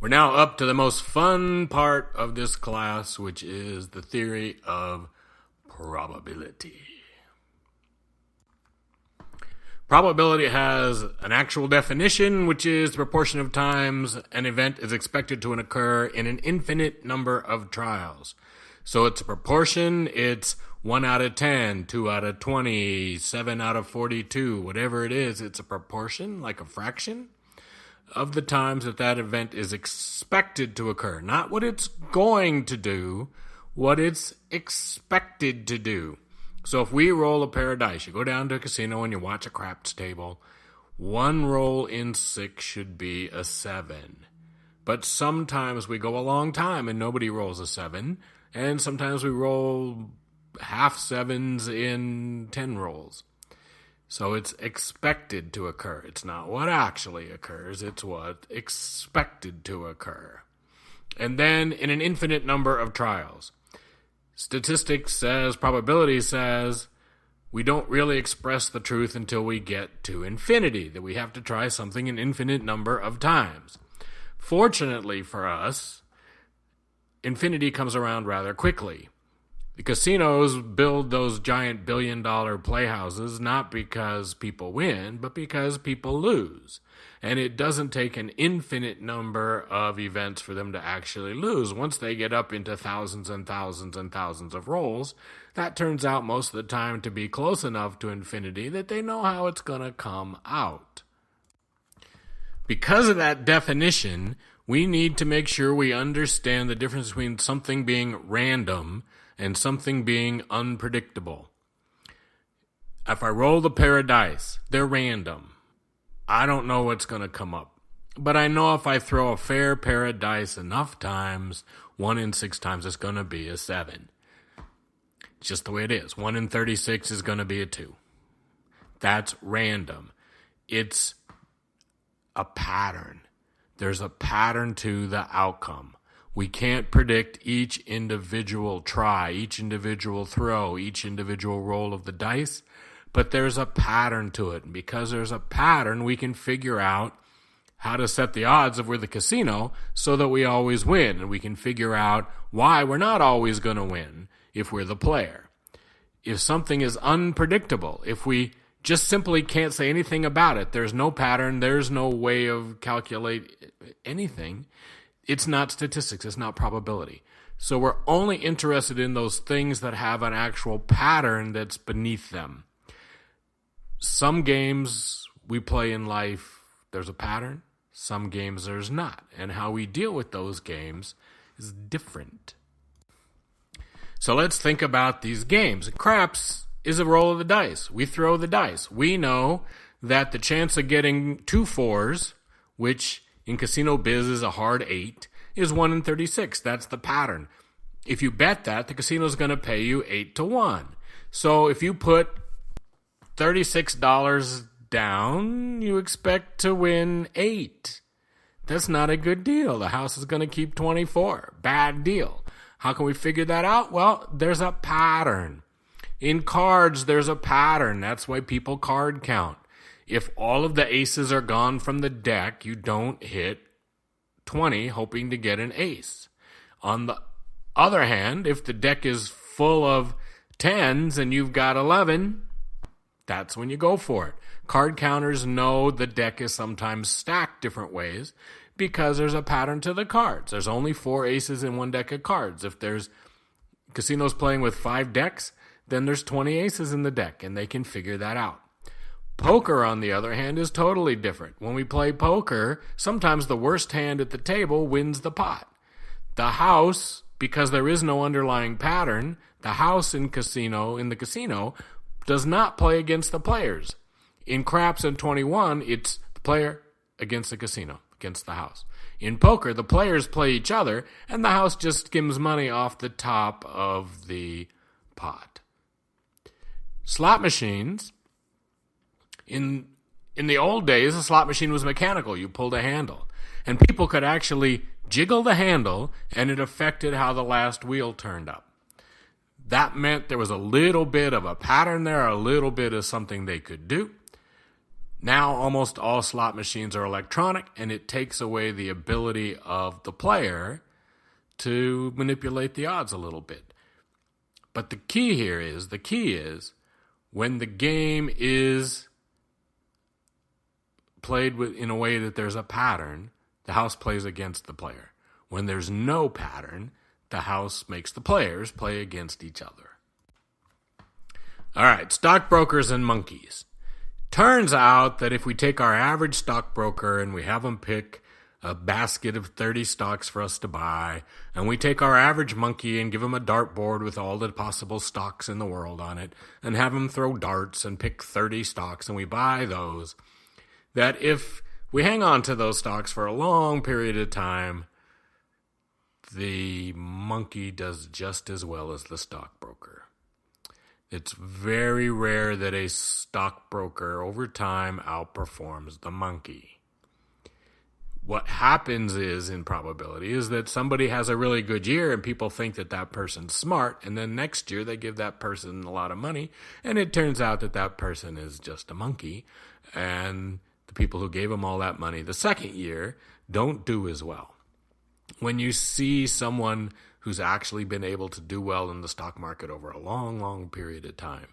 We're now up to the most fun part of this class, which is the theory of probability. Probability has an actual definition, which is the proportion of times an event is expected to occur in an infinite number of trials. So it's a proportion, it's 1 out of 10, 2 out of 20, 7 out of 42, whatever it is, it's a proportion, like a fraction, of the times that event is expected to occur. Not what it's going to do, what it's expected to do. So if we roll a pair of dice, you go down to a casino and you watch a craps table, one roll in 6 should be a 7. But sometimes we go a long time and nobody rolls a 7, and sometimes we roll half 7s in 10 rolls. So it's expected to occur. It's not what actually occurs, it's what expected to occur. And then in an infinite number of trials. Statistics says, probability says, we don't really express the truth until we get to infinity, that we have to try something an infinite number of times. Fortunately for us, infinity comes around rather quickly. The casinos build those giant billion-dollar playhouses not because people win, but because people lose. And it doesn't take an infinite number of events for them to actually lose. Once they get up into thousands and thousands and thousands of rolls, that turns out most of the time to be close enough to infinity that they know how it's going to come out. Because of that definition, we need to make sure we understand the difference between something being random and something being unpredictable. If I roll the pair of dice, they're random. I don't know what's going to come up. But I know if I throw a fair pair of dice enough times, 1 in 6 times it's going to be a 7. It's just the way it is. 1 in 36 is going to be a 2. That's random. It's a pattern. There's a pattern to the outcome. We can't predict each individual try, each individual throw, each individual roll of the dice, but there's a pattern to it. And because there's a pattern, we can figure out how to set the odds if we're the casino so that we always win. And we can figure out why we're not always going to win if we're the player. If something is unpredictable, if we just simply can't say anything about it, there's no pattern, there's no way of calculate anything, it's not statistics, it's not probability. So we're only interested in those things that have an actual pattern that's beneath them. Some games we play in life, there's a pattern. Some games there's not. And how we deal with those games is different. So let's think about these games. Craps is a roll of the dice. We throw the dice. We know that the chance of getting 2 4s, which in casino biz is a hard 8, is 1 in 36. That's the pattern. If you bet that, the casino's going to pay you 8-1. So if you put $36 down, you expect to win 8. That's not a good deal. The house is going to keep 24. Bad deal. How can we figure that out? Well, there's a pattern. In cards, there's a pattern. That's why people card count. If all of the aces are gone from the deck, you don't hit 20 hoping to get an ace. On the other hand, if the deck is full of 10s and you've got 11, that's when you go for it. Card counters know the deck is sometimes stacked different ways because there's a pattern to the cards. There's only 4 aces in one deck of cards. If there's casinos playing with 5 decks, then there's 20 aces in the deck, and they can figure that out. Poker, on the other hand, is totally different. When we play poker, sometimes the worst hand at the table wins the pot. The house, because there is no underlying pattern, the house in the casino, does not play against the players. In craps and 21, it's the player against the casino, against the house. In poker, the players play each other, and the house just skims money off the top of the pot. Slot machines, in the old days, a slot machine was mechanical. You pulled a handle. And people could actually jiggle the handle, and it affected how the last wheel turned up. That meant there was a little bit of a pattern there, a little bit of something they could do. Now almost all slot machines are electronic, and it takes away the ability of the player to manipulate the odds a little bit. But the key is when the game is played in a way that there's a pattern, the house plays against the player. When there's no pattern, the house makes the players play against each other. All right, stockbrokers and monkeys. Turns out that if we take our average stockbroker and we have them pick a basket of 30 stocks for us to buy, and we take our average monkey and give him a dartboard with all the possible stocks in the world on it, and have him throw darts and pick 30 stocks, and we buy those, that if we hang on to those stocks for a long period of time, the monkey does just as well as the stockbroker. It's very rare that a stockbroker over time outperforms the monkey. What happens is, in probability, is that somebody has a really good year and people think that that person's smart, and then next year they give that person a lot of money, and it turns out that that person is just a monkey, and the people who gave them all that money the second year don't do as well. When you see someone who's actually been able to do well in the stock market over a long, long period of time,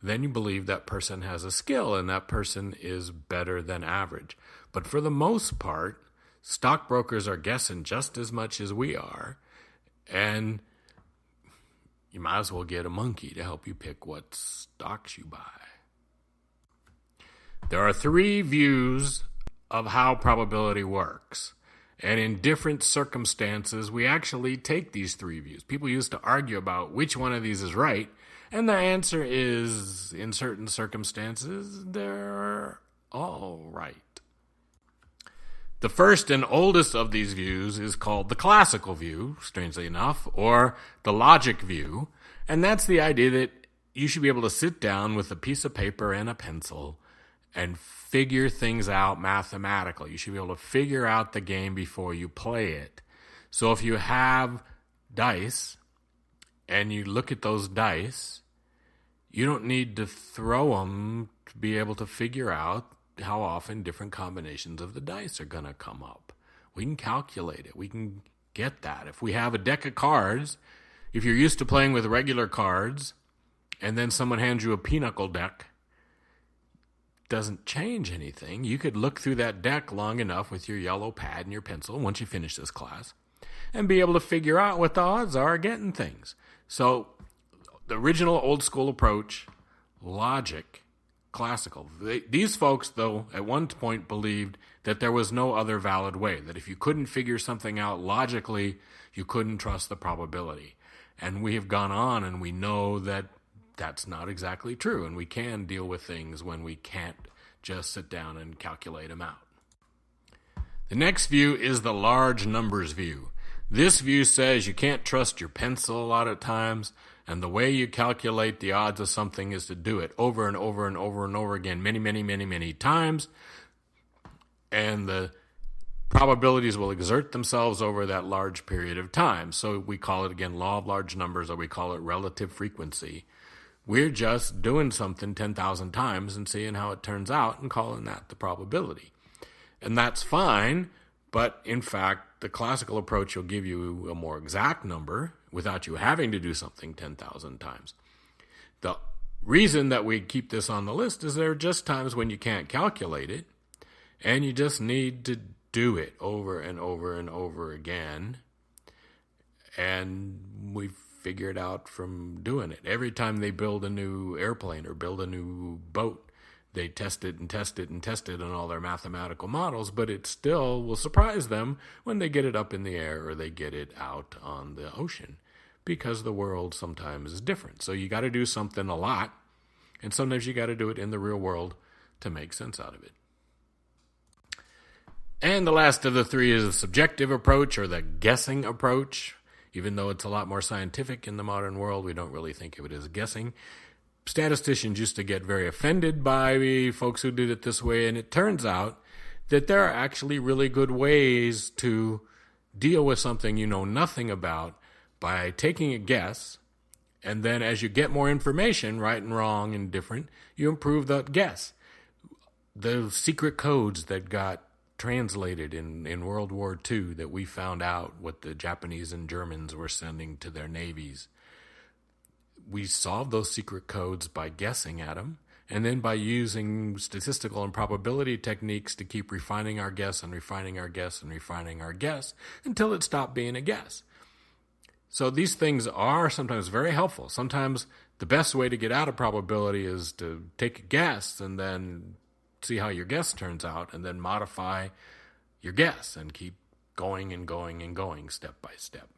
then you believe that person has a skill and that person is better than average. But for the most part, stockbrokers are guessing just as much as we are, and you might as well get a monkey to help you pick what stocks you buy. There are 3 views of how probability works. And in different circumstances, we actually take these 3 views. People used to argue about which one of these is right, and the answer is, in certain circumstances, they're all right. The first and oldest of these views is called the classical view, strangely enough, or the logic view, and that's the idea that you should be able to sit down with a piece of paper and a pencil and figure things out mathematically. You should be able to figure out the game before you play it. So if you have dice and you look at those dice, you don't need to throw them to be able to figure out how often different combinations of the dice are going to come up. We can calculate it. We can get that. If we have a deck of cards, if you're used to playing with regular cards and then someone hands you a pinochle deck, doesn't change anything. You could look through that deck long enough with your yellow pad and your pencil once you finish this class and be able to figure out what the odds are of getting things. So the original old school approach, logic, classical. These folks, though, at one point believed that there was no other valid way, that if you couldn't figure something out logically, you couldn't trust the probability. And we have gone on and we know that that's not exactly true, and we can deal with things when we can't just sit down and calculate them out. The next view is the large numbers view. This view says you can't trust your pencil a lot of times, and the way you calculate the odds of something is to do it over and over and over and over again many times, and the probabilities will exert themselves over that large period of time. So we call it, again, law of large numbers, or we call it relative frequency. We're just doing something 10,000 times and seeing how it turns out and calling that the probability. And that's fine, but in fact, the classical approach will give you a more exact number without you having to do something 10,000 times. The reason that we keep this on the list is there are just times when you can't calculate it, and you just need to do it over and over and over again, and we figure it out from doing it. Every time they build a new airplane or build a new boat, they test it and test it and test it on all their mathematical models, but it still will surprise them when they get it up in the air or they get it out on the ocean, because the world sometimes is different. So you got to do something a lot, and sometimes you got to do it in the real world to make sense out of it. And the last of the 3 is the subjective approach, or the guessing approach. Even though it's a lot more scientific in the modern world, we don't really think of it as guessing. Statisticians used to get very offended by folks who did it this way, and it turns out that there are actually really good ways to deal with something you know nothing about by taking a guess, and then as you get more information, right and wrong and different, you improve that guess. the secret codes that got translated in World War II that we found out what the Japanese and Germans were sending to their navies. We solved those secret codes by guessing at them, and then by using statistical and probability techniques to keep refining our guess and refining our guess and refining our guess until it stopped being a guess. So these things are sometimes very helpful. Sometimes the best way to get out of probability is to take a guess and then see how your guess turns out and then modify your guess and keep going and going and going step by step.